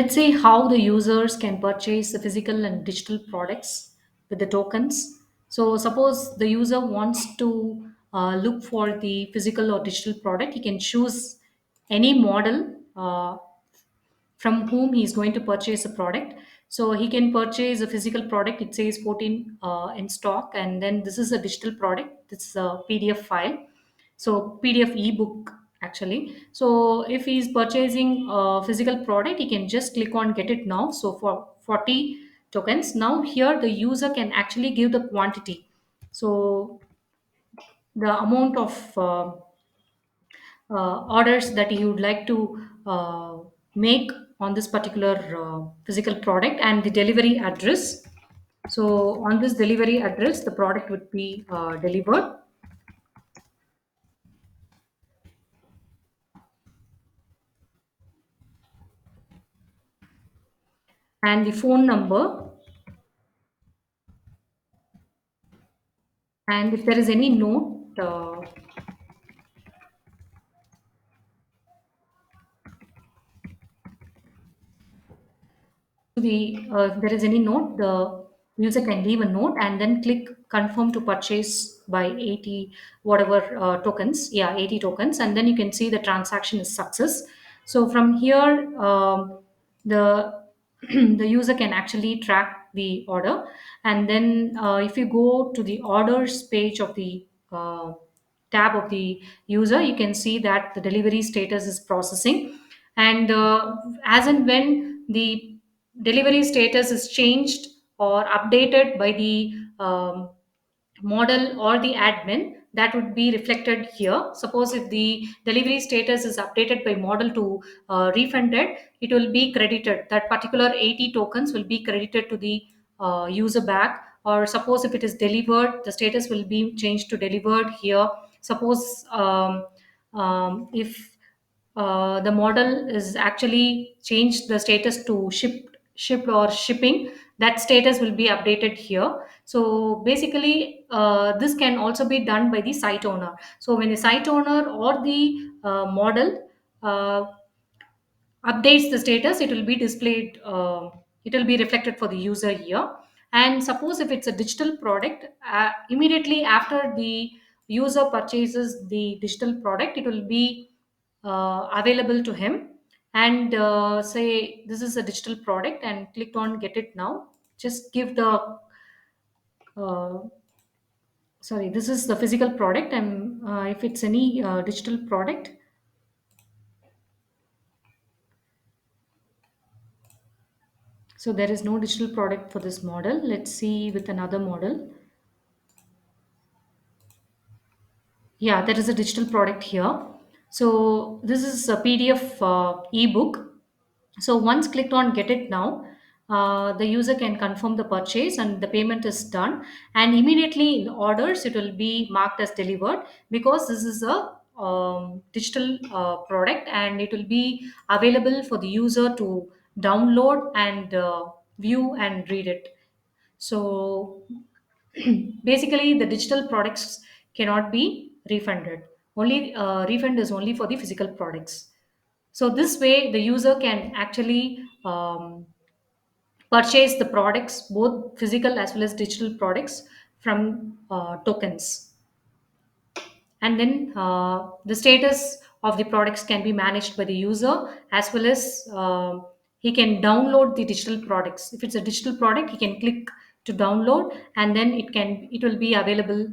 let's say how the users can purchase the physical and digital products with the tokens. So suppose the user wants to look for the physical or digital product, he can choose any model from whom he is going to purchase a product. So he can purchase a physical product, it says 14 in stock, and then this is a digital product, it's a PDF file, so PDF ebook actually. So if he is purchasing a physical product, he can just click on get it now. So for 40 tokens, now here the user can actually give the quantity. So the amount of orders that you would like to make on this particular physical product and the delivery address. So on this delivery address, the product would be delivered, and the phone number, and if there is any note, if there is any note, the user can leave a note and then click confirm to purchase by 80 whatever tokens. Yeah, 80 tokens, and then you can see the transaction is success. So from here, the the user can actually track the order, and then if you go to the orders page of the tab of the user, you can see that the delivery status is processing, and as and when the delivery status is changed or updated by the model or the admin, that would be reflected here. Suppose if the delivery status is updated by model to refunded, it will be credited, that particular 80 tokens will be credited to the user back. Or suppose if it is delivered, the status will be changed to delivered here. Suppose if the model is actually changed the status to shipped or shipping, that status will be updated here. So basically this can also be done by the site owner. So when the site owner or the model updates the status, it will be displayed, it will be reflected for the user here. And suppose if it's a digital product, immediately after the user purchases the digital product, it will be available to him. And say this is a digital product and click on get it now, just give the uh, sorry, this is the physical product, and if it's any digital product, so there is no digital product for this model. Let's see with another model. Yeah, there is a digital product here. So this is a PDF ebook. So once clicked on get it now, the user can confirm the purchase and the payment is done. And immediately in the orders, it will be marked as delivered, because this is a digital product, and it will be available for the user to download and view and read it. So basically, the digital products cannot be refunded. Only refund is only for the physical products. So this way, the user can actually purchase the products, both physical as well as digital products, from tokens. And then the status of the products can be managed by the user, as well as he can download the digital products. If it's a digital product, he can click to download, and then it will be available